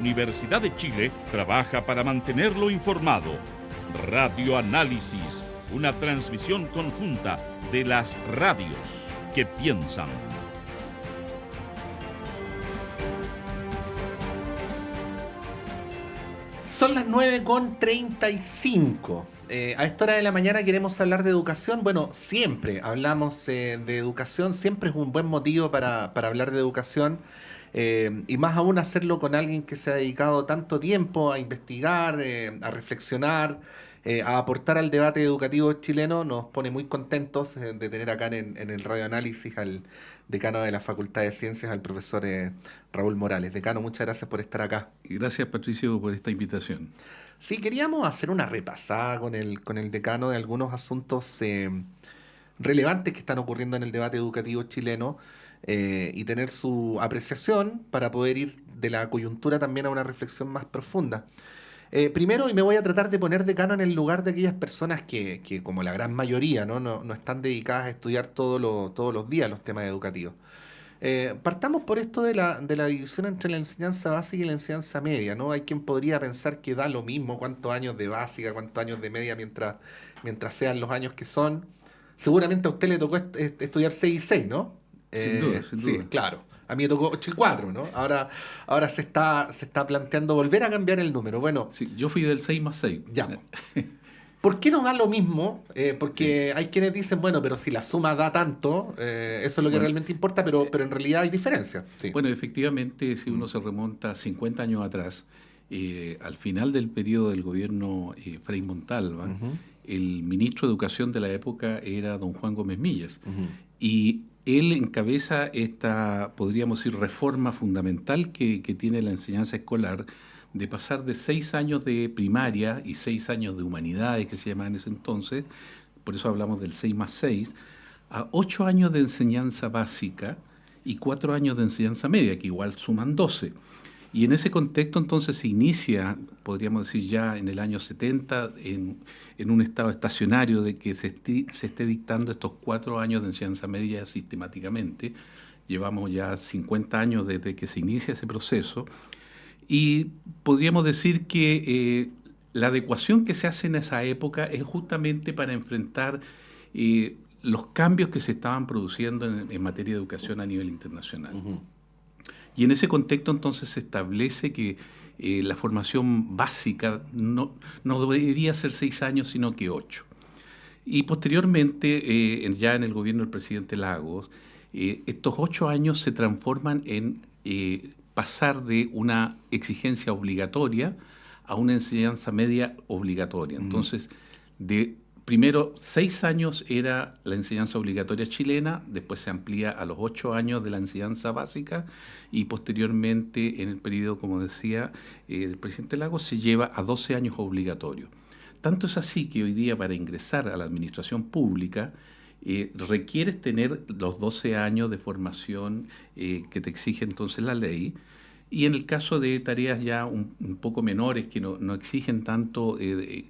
Universidad de Chile trabaja para mantenerlo informado. Radio Análisis, una transmisión conjunta de las radios que piensan. Son las 9:35. A esta hora de la mañana queremos hablar de educación. Bueno, siempre hablamos de educación, siempre es un buen motivo para hablar de educación. Y más aún hacerlo con alguien que se ha dedicado tanto tiempo a investigar, a reflexionar, a aportar al debate educativo chileno. Nos pone muy contentos de tener acá en el Radio Análisis al decano de la Facultad de Ciencias, al profesor Raúl Morales. Decano, muchas gracias por estar acá. Gracias, Patricio, por esta invitación. Sí, queríamos hacer una repasada con el decano de algunos asuntos relevantes que están ocurriendo en el debate educativo chileno, y tener su apreciación para poder ir de la coyuntura también a una reflexión más profunda. Primero, y me voy a tratar de poner, decano, en el lugar de aquellas personas que como la gran mayoría, no están dedicadas a estudiar todos los días los temas educativos. Partamos por esto de la división entre la enseñanza básica y la enseñanza media, ¿no? Hay quien podría pensar que da lo mismo cuántos años de básica, cuántos años de media, mientras sean los años que son. Seguramente a usted le tocó estudiar 6 y 6, ¿no? Sin duda. Sí, claro. A mí me tocó 8 y 4, ¿no? Ahora se está planteando volver a cambiar el número. Bueno, sí, yo fui del 6 más 6. ya. ¿Por qué no da lo mismo? Porque hay quienes dicen, bueno, pero si la suma da tanto, eso es lo que realmente importa, pero en realidad hay diferencia. Sí. Bueno, efectivamente, si uno se remonta 50 años atrás, al final del periodo del gobierno Frei Montalva, el ministro de Educación de la época era don Juan Gómez Millas. Y él encabeza esta, podríamos decir, reforma fundamental que tiene la enseñanza escolar, de pasar de 6 años de primaria y 6 años de humanidades, que se llamaban en ese entonces, por eso hablamos del 6 más 6, a 8 años de enseñanza básica y 4 años de enseñanza media, que igual suman 12. Y en ese contexto entonces se inicia, podríamos decir ya en el año 70, en un estado estacionario de que se esté dictando estos 4 años de enseñanza media sistemáticamente. Llevamos ya 50 años desde que se inicia ese proceso. Y podríamos decir que la adecuación que se hace en esa época es justamente para enfrentar los cambios que se estaban produciendo en materia de educación a nivel internacional. Y en ese contexto entonces se establece que la formación básica no debería ser 6 años, sino que 8. Y posteriormente, ya en el gobierno del presidente Lagos, estos 8 años se transforman en pasar de una exigencia obligatoria a una enseñanza media obligatoria. Entonces, primero 6 años era la enseñanza obligatoria chilena, después se amplía a los 8 años de la enseñanza básica y posteriormente en el periodo, como decía el presidente Lagos, se lleva a 12 años obligatorios. Tanto es así que hoy día para ingresar a la administración pública requieres tener los 12 años de formación que te exige entonces la ley. Y en el caso de tareas ya un poco menores que no exigen tanto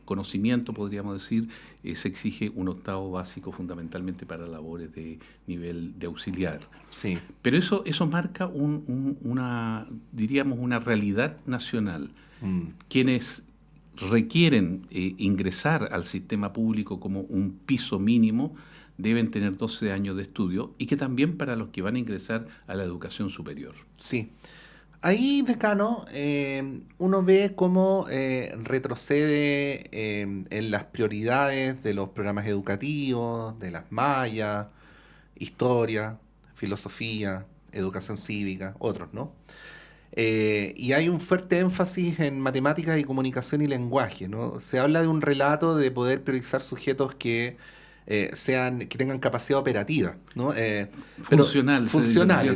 conocimiento, podríamos decir, se exige un octavo básico fundamentalmente para labores de nivel de auxiliar. Sí. Pero eso marca diríamos, una realidad nacional. Quienes requieren ingresar al sistema público como un piso mínimo deben tener 12 años de estudio y que también para los que van a ingresar a la educación superior. Sí. Ahí, decano, uno ve cómo retrocede en las prioridades de los programas educativos, de las mallas, historia, filosofía, educación cívica, otros, ¿no? Y hay un fuerte énfasis en matemáticas y comunicación y lenguaje, ¿no? Se habla de un relato de poder priorizar sujetos que tengan capacidad operativa, ¿no? Funcionales,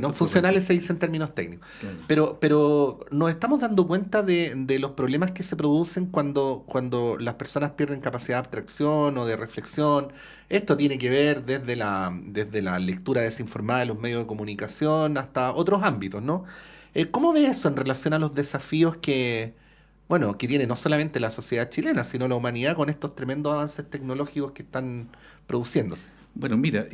¿no? Funcionales se dice en términos técnicos. Claro. Pero nos estamos dando cuenta de los problemas que se producen cuando las personas pierden capacidad de abstracción o de reflexión. Esto tiene que ver desde la lectura desinformada de los medios de comunicación hasta otros ámbitos, ¿no? ¿Cómo ve eso en relación a los desafíos que tiene no solamente la sociedad chilena, sino la humanidad con estos tremendos avances tecnológicos que están produciéndose? Bueno, mira,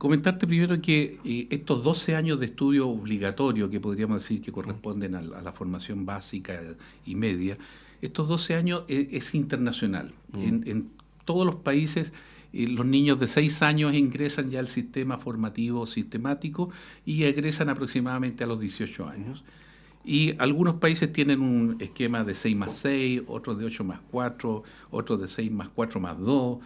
Comentarte primero que estos 12 años de estudio obligatorio, que podríamos decir que corresponden a la formación básica y media, estos 12 años es internacional. En todos los países, los niños de 6 años ingresan ya al sistema formativo sistemático y egresan aproximadamente a los 18 años. Y algunos países tienen un esquema de 6 más 6, otros de 8 más 4, otros de 6 más 4 más 2,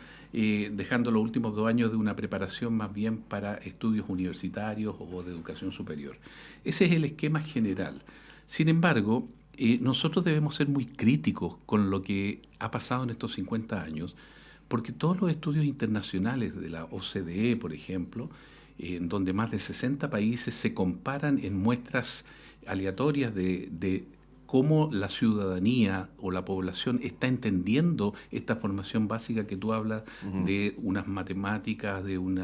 dejando los últimos 2 años de una preparación más bien para estudios universitarios o de educación superior. Ese es el esquema general. Sin embargo, nosotros debemos ser muy críticos con lo que ha pasado en estos 50 años, porque todos los estudios internacionales de la OCDE, por ejemplo, en donde más de 60 países se comparan en muestras aleatorias de cómo la ciudadanía o la población está entendiendo esta formación básica que tú hablas, de unas matemáticas, de un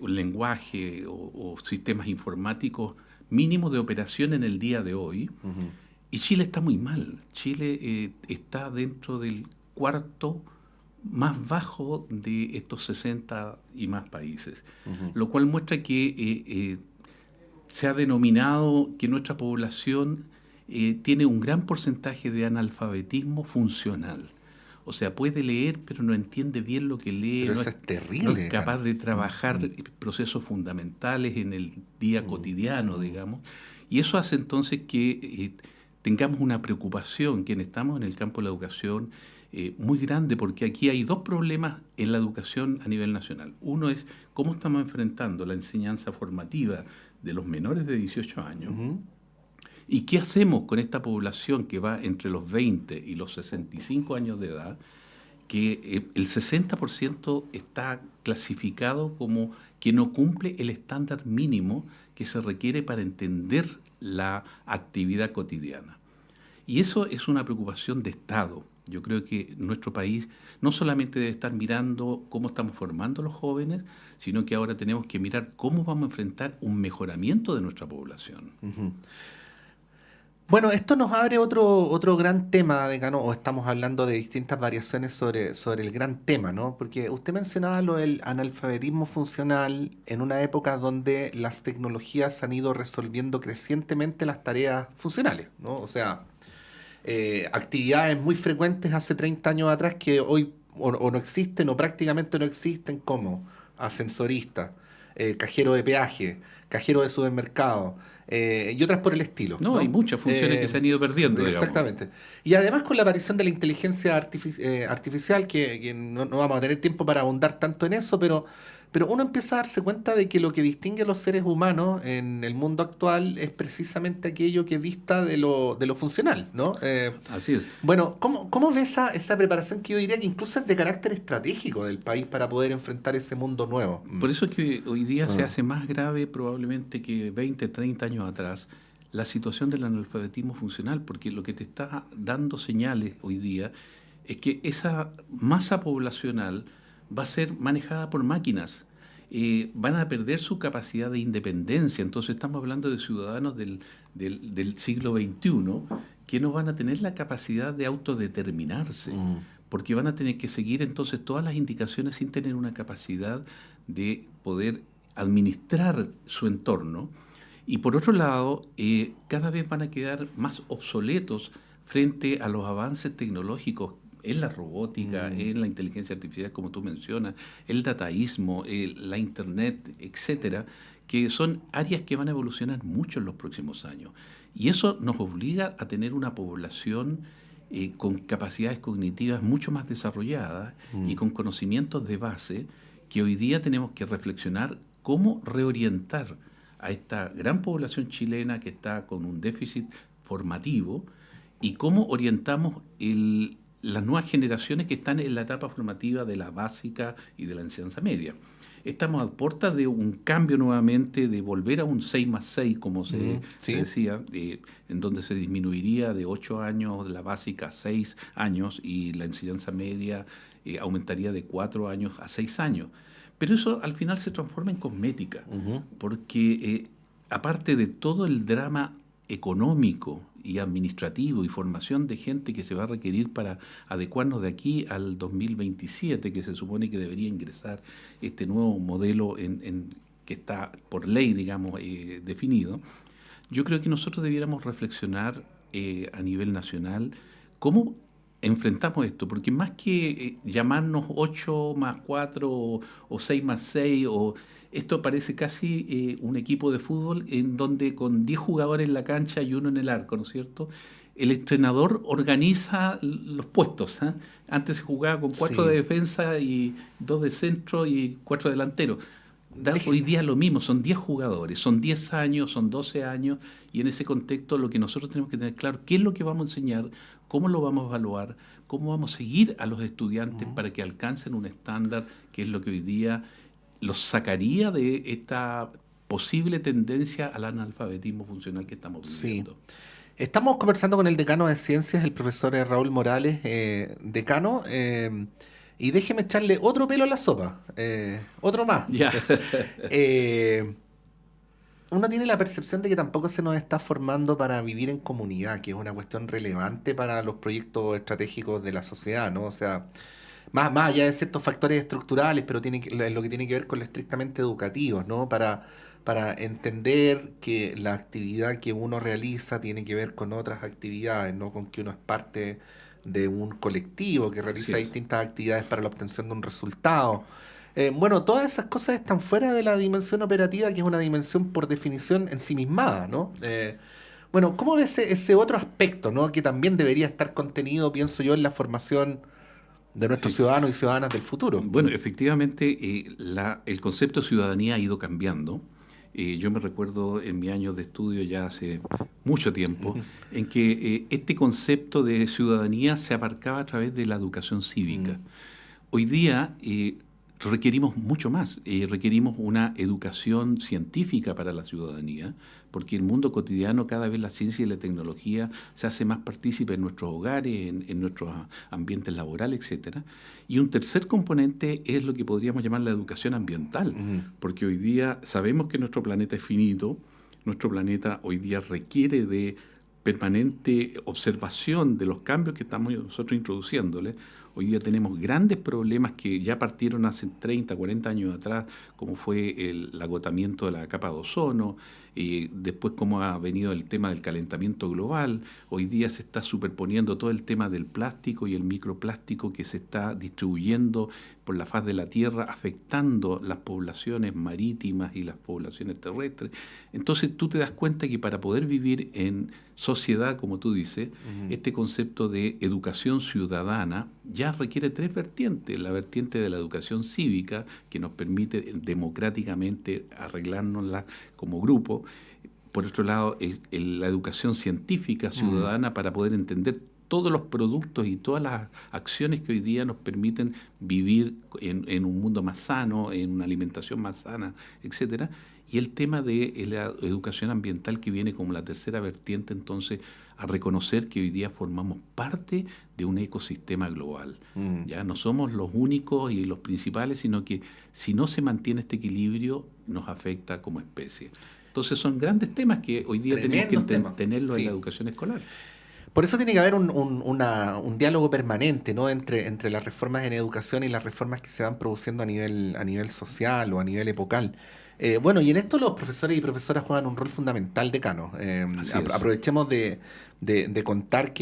lenguaje o sistemas informáticos mínimos de operación en el día de hoy. Y Chile está muy mal. Chile está dentro del cuarto más bajo de estos 60 y más países, lo cual muestra que se ha denominado que nuestra población tiene un gran porcentaje de analfabetismo funcional. O sea, puede leer, pero no entiende bien lo que lee. Pero eso es terrible. No es capaz de trabajar procesos fundamentales en el día cotidiano, digamos. Y eso hace entonces que tengamos una preocupación, quienes estamos en el campo de la educación, muy grande, porque aquí hay dos problemas en la educación a nivel nacional. Uno es cómo estamos enfrentando la enseñanza formativa de los menores de 18 años y qué hacemos con esta población que va entre los 20 y los 65 años de edad, que el 60% está clasificado como que no cumple el estándar mínimo que se requiere para entender la actividad cotidiana. Y eso es una preocupación de Estado. Yo creo que nuestro país no solamente debe estar mirando cómo estamos formando a los jóvenes, sino que ahora tenemos que mirar cómo vamos a enfrentar un mejoramiento de nuestra población. Bueno, esto nos abre otro gran tema, decano, o estamos hablando de distintas variaciones sobre el gran tema, ¿no? Porque usted mencionaba lo del analfabetismo funcional en una época donde las tecnologías han ido resolviendo crecientemente las tareas funcionales, ¿no? O sea, actividades muy frecuentes hace 30 años atrás que hoy o no existen o prácticamente no existen, como ascensorista, cajero de peaje, cajero de supermercado y otras por el estilo. No, hay muchas funciones que se han ido perdiendo. Exactamente. Digamos. Y además con la aparición de la inteligencia artificial, que no vamos a tener tiempo para ahondar tanto en eso, pero uno empieza a darse cuenta de que lo que distingue a los seres humanos en el mundo actual es precisamente aquello que dista de lo funcional, ¿no? Así es. Bueno, ¿cómo ve esa preparación que yo diría que incluso es de carácter estratégico del país para poder enfrentar ese mundo nuevo? Por eso es que hoy día se hace más grave probablemente que 20, 30 años atrás la situación del analfabetismo funcional, porque lo que te está dando señales hoy día es que esa masa poblacional va a ser manejada por máquinas, van a perder su capacidad de independencia. Entonces estamos hablando de ciudadanos del siglo XXI que no van a tener la capacidad de autodeterminarse, porque van a tener que seguir entonces todas las indicaciones sin tener una capacidad de poder administrar su entorno. Y por otro lado, cada vez van a quedar más obsoletos frente a los avances tecnológicos en la robótica, en la inteligencia artificial, como tú mencionas, el dataísmo, la internet, etcétera, que son áreas que van a evolucionar mucho en los próximos años. Y eso nos obliga a tener una población con capacidades cognitivas mucho más desarrolladas y con conocimientos de base que hoy día tenemos que reflexionar cómo reorientar a esta gran población chilena que está con un déficit formativo y cómo orientamos las nuevas generaciones que están en la etapa formativa de la básica y de la enseñanza media. Estamos a puertas de un cambio nuevamente, de volver a un 6 más 6, como se decía, en donde se disminuiría de 8 años la básica a 6 años y la enseñanza media aumentaría de 4 años a 6 años. Pero eso al final se transforma en cosmética, porque aparte de todo el drama económico y administrativo y formación de gente que se va a requerir para adecuarnos de aquí al 2027, que se supone que debería ingresar este nuevo modelo que está por ley, digamos, definido. Yo creo que nosotros debiéramos reflexionar a nivel nacional cómo enfrentamos esto, porque más que llamarnos 8 más 4 o 6 más 6, esto parece casi un equipo de fútbol en donde con 10 jugadores en la cancha y uno en el arco, ¿no es cierto? El entrenador organiza los puestos. Antes se jugaba con 4 Sí. de defensa y 2 de centro y 4 delanteros. Hoy día lo mismo, son 10 jugadores, son 10 años, son 12 años, y en ese contexto lo que nosotros tenemos que tener claro, qué es lo que vamos a enseñar, cómo lo vamos a evaluar, cómo vamos a seguir a los estudiantes para que alcancen un estándar, que es lo que hoy día los sacaría de esta posible tendencia al analfabetismo funcional que estamos Sí. viviendo. Estamos conversando con el decano de Ciencias, el profesor Raúl Morales, decano, y déjeme echarle otro pelo a la sopa, otro más. Ya. Uno tiene la percepción de que tampoco se nos está formando para vivir en comunidad, que es una cuestión relevante para los proyectos estratégicos de la sociedad, ¿no? O sea, más allá de ciertos factores estructurales, pero lo que tiene que ver con lo estrictamente educativo, ¿no? Para entender que la actividad que uno realiza tiene que ver con otras actividades, ¿no? Con que uno es parte de un colectivo que realiza Así es. distintas actividades para la obtención de un resultado. Bueno, todas esas cosas están fuera de la dimensión operativa, que es una dimensión por definición ensimismada, ¿no? Bueno, ¿cómo ves ese otro aspecto, ¿no? Que también debería estar contenido, pienso yo, en la formación de nuestros Sí. ciudadanos y ciudadanas del futuro? Bueno, efectivamente, el concepto de ciudadanía ha ido cambiando. Yo me recuerdo en mi años de estudio ya hace mucho tiempo, en que este concepto de ciudadanía se abarcaba a través de la educación cívica. Hoy día requerimos mucho más, requerimos una educación científica para la ciudadanía, porque el mundo cotidiano, cada vez la ciencia y la tecnología se hace más partícipe en nuestros hogares, en nuestros ambientes laborales, etcétera. Y un tercer componente es lo que podríamos llamar la educación ambiental, porque hoy día sabemos que nuestro planeta es finito, nuestro planeta hoy día requiere de permanente observación de los cambios que estamos nosotros introduciéndole. Hoy día tenemos grandes problemas que ya partieron hace 30, 40 años atrás, como fue el agotamiento de la capa de ozono, después cómo ha venido el tema del calentamiento global. Hoy día se está superponiendo todo el tema del plástico y el microplástico que se está distribuyendo por la faz de la Tierra, afectando las poblaciones marítimas y las poblaciones terrestres. Entonces tú te das cuenta que para poder vivir en sociedad, como tú dices, este concepto de educación ciudadana ya requiere 3 vertientes. La vertiente de la educación cívica, que nos permite democráticamente arreglárnosla como grupo. Por otro lado, la educación científica ciudadana para poder entender todos los productos y todas las acciones que hoy día nos permiten vivir en un mundo más sano, en una alimentación más sana, etcétera. Y el tema de la educación ambiental, que viene como la tercera vertiente, entonces, a reconocer que hoy día formamos parte de un ecosistema global. Ya no somos los únicos y los principales, sino que si no se mantiene este equilibrio, nos afecta como especie. Entonces son grandes temas que hoy día tenemos que tenerlos en la educación escolar. Por eso tiene que haber un diálogo permanente, ¿no? entre las reformas en educación y las reformas que se van produciendo a nivel social o a nivel epocal. Bueno, y en esto los profesores y profesoras juegan un rol fundamental, decano. Aprovechemos de contar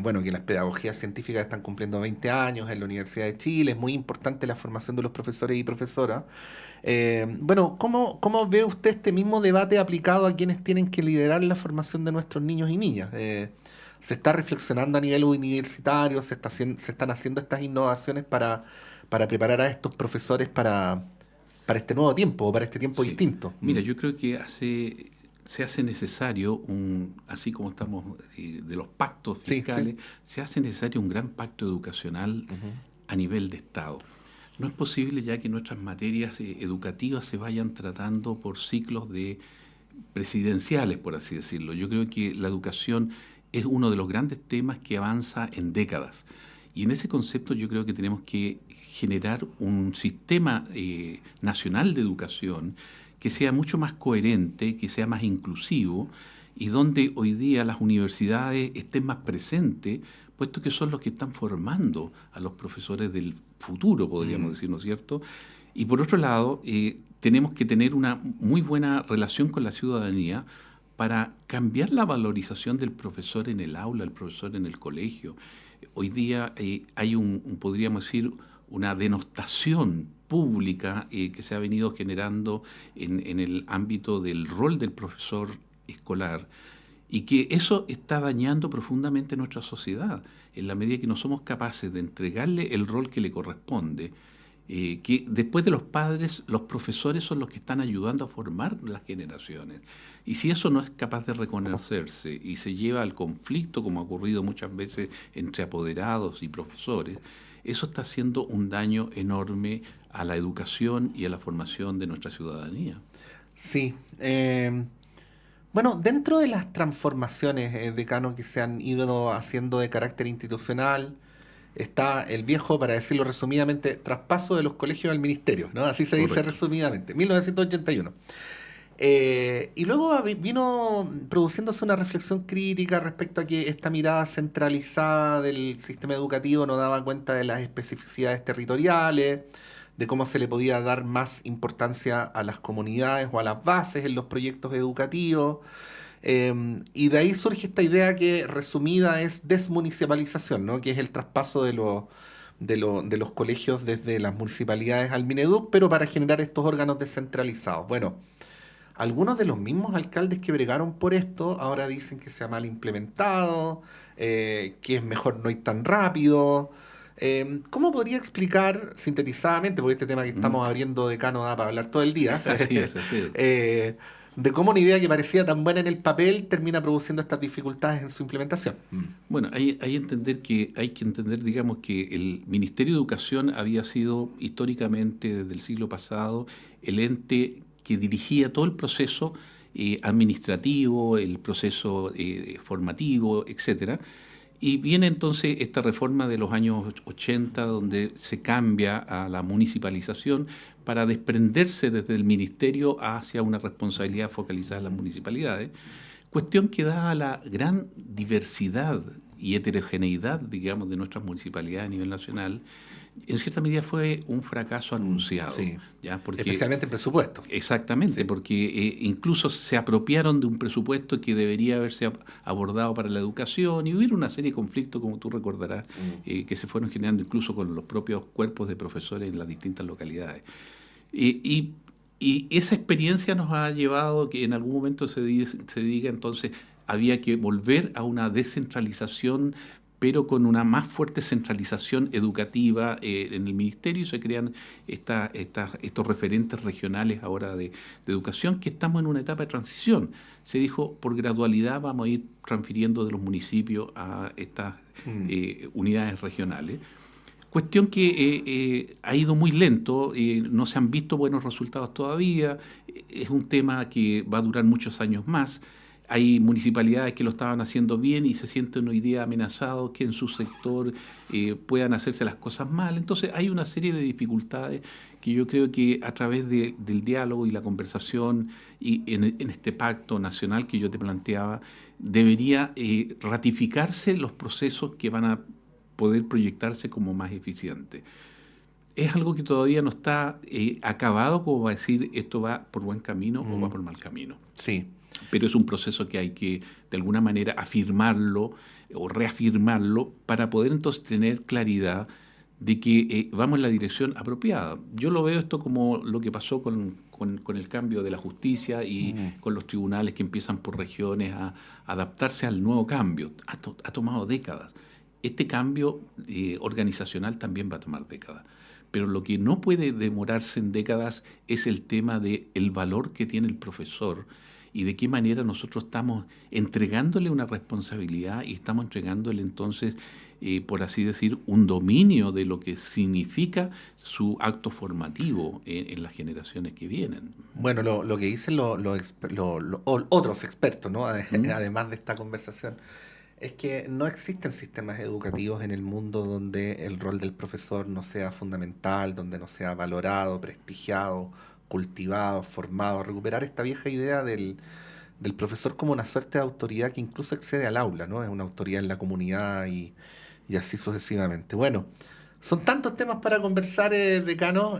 bueno, que las pedagogías científicas están cumpliendo 20 años en la Universidad de Chile. Es muy importante la formación de los profesores y profesoras. Bueno, ¿cómo ve usted este mismo debate aplicado a quienes tienen que liderar la formación de nuestros niños y niñas? ¿Se está reflexionando a nivel universitario? ¿Se están haciendo estas innovaciones para preparar a estos profesores para este nuevo tiempo, para este tiempo distinto? Mira, yo creo que se hace necesario, así como estamos de los pactos fiscales, se hace necesario un gran pacto educacional a nivel de Estado. No es posible ya que nuestras materias educativas se vayan tratando por ciclos presidenciales, por así decirlo. Yo creo que la educación es uno de los grandes temas que avanza en décadas. Y en ese concepto yo creo que tenemos que generar un sistema nacional de educación que sea mucho más coherente, que sea más inclusivo y donde hoy día las universidades estén más presentes, puesto que son los que están formando a los profesores del futuro, podríamos decir, ¿no es cierto? Y por otro lado, tenemos que tener una muy buena relación con la ciudadanía para cambiar la valorización del profesor en el aula, el profesor en el colegio. Hoy día hay podríamos decir, una denostación pública que se ha venido generando en el ámbito del rol del profesor escolar, y que eso está dañando profundamente nuestra sociedad, en la medida que no somos capaces de entregarle el rol que le corresponde, que después de los padres, los profesores son los que están ayudando a formar las generaciones. Y si eso no es capaz de reconocerse y se lleva al conflicto, como ha ocurrido muchas veces entre apoderados y profesores, eso está haciendo un daño enorme a la educación y a la formación de nuestra ciudadanía. Sí. Bueno, dentro de las transformaciones, decano, que se han ido haciendo de carácter institucional, está el viejo, para decirlo resumidamente, traspaso de los colegios al ministerio, ¿no? Así se dice resumidamente, 1981. Y luego vino produciéndose una reflexión crítica respecto a que esta mirada centralizada del sistema educativo no daba cuenta de las especificidades territoriales, de cómo se le podía dar más importancia a las comunidades o a las bases en los proyectos educativos. Y de ahí surge esta idea que resumida es desmunicipalización, ¿no? Que es el traspaso de los colegios desde las municipalidades al Mineduc, pero para generar estos órganos descentralizados. Bueno, algunos de los mismos alcaldes que bregaron por esto ahora dicen que se ha mal implementado, que es mejor no ir tan rápido. ¿Cómo podría explicar sintetizadamente, porque este tema que estamos abriendo, decano, da para hablar todo el día, Así es. de cómo una idea que parecía tan buena en el papel termina produciendo estas dificultades en su implementación? Bueno, hay que entender, digamos, que el Ministerio de Educación había sido históricamente, desde el siglo pasado, el ente que dirigía todo el proceso administrativo, el proceso formativo, etcétera. Y viene entonces esta reforma de los años 80, donde se cambia a la municipalización para desprenderse desde el ministerio hacia una responsabilidad focalizada en las municipalidades, cuestión que da a la gran diversidad y heterogeneidad, digamos, de nuestras municipalidades a nivel nacional, en cierta medida fue un fracaso anunciado. Sí. ¿Ya? Porque, especialmente en presupuesto. Exactamente, sí. Porque incluso se apropiaron de un presupuesto que debería haberse abordado para la educación, y hubo una serie de conflictos, como tú recordarás, que se fueron generando incluso con los propios cuerpos de profesores en las distintas localidades. Y esa experiencia nos ha llevado a que en algún momento se diga entonces había que volver a una descentralización, pero con una más fuerte centralización educativa en el ministerio, y se crean estos referentes regionales ahora de educación, que estamos en una etapa de transición. Se dijo, por gradualidad vamos a ir transfiriendo de los municipios a estas unidades regionales. Cuestión que ha ido muy lento, no se han visto buenos resultados todavía, es un tema que va a durar muchos años más. Hay municipalidades que lo estaban haciendo bien y se sienten hoy día amenazados que en su sector puedan hacerse las cosas mal. Entonces hay una serie de dificultades que yo creo que a través del diálogo y la conversación y en este pacto nacional que yo te planteaba, debería ratificarse los procesos que van a poder proyectarse como más eficientes. Es algo que todavía no está acabado como va a decir esto va por buen camino o va por mal camino. Sí. Pero es un proceso que hay que, de alguna manera, afirmarlo o reafirmarlo para poder entonces tener claridad de que vamos en la dirección apropiada. Yo lo veo esto como lo que pasó con el cambio de la justicia y con los tribunales que empiezan por regiones a adaptarse al nuevo cambio. Ha tomado décadas. Este cambio organizacional también va a tomar décadas. Pero lo que no puede demorarse en décadas es el tema del valor que tiene el profesor y de qué manera nosotros estamos entregándole una responsabilidad y estamos entregándole entonces, por así decir, un dominio de lo que significa su acto formativo en las generaciones que vienen. Bueno, lo que dicen otros expertos, ¿no? Además de esta conversación, es que no existen sistemas educativos en el mundo donde el rol del profesor no sea fundamental, donde no sea valorado, prestigiado, cultivado, formado. Recuperar esta vieja idea del del profesor como una suerte de autoridad que incluso excede al aula, ¿no? Es una autoridad en la comunidad y así sucesivamente. Bueno, son tantos temas para conversar, decano.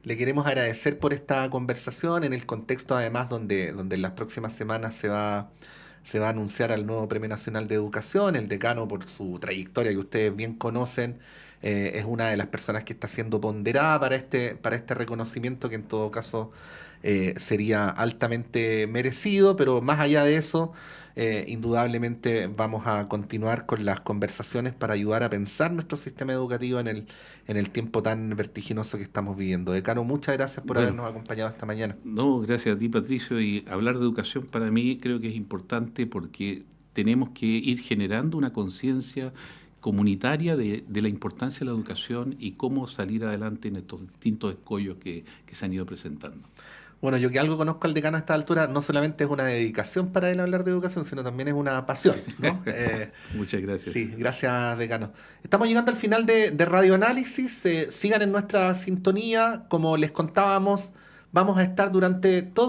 Le queremos agradecer por esta conversación en el contexto además donde en las próximas semanas se va a anunciar al nuevo Premio Nacional de Educación. El decano, por su trayectoria que ustedes bien conocen, es una de las personas que está siendo ponderada para este reconocimiento que en todo caso sería altamente merecido, pero más allá de eso, indudablemente vamos a continuar con las conversaciones para ayudar a pensar nuestro sistema educativo en el tiempo tan vertiginoso que estamos viviendo. Decano, muchas gracias por Bueno, habernos acompañado esta mañana. no, gracias a ti, Patricio. Y hablar de educación para mí creo que es importante porque tenemos que ir generando una conciencia comunitaria de la importancia de la educación y cómo salir adelante en estos distintos escollos que se han ido presentando. Bueno, yo que algo conozco al decano a esta altura, no solamente es una dedicación para él hablar de educación, sino también es una pasión, ¿no? Muchas gracias. Sí, gracias, decano. Estamos llegando al final de Radio Análisis. Sigan en nuestra sintonía. Como les contábamos, vamos a estar durante todo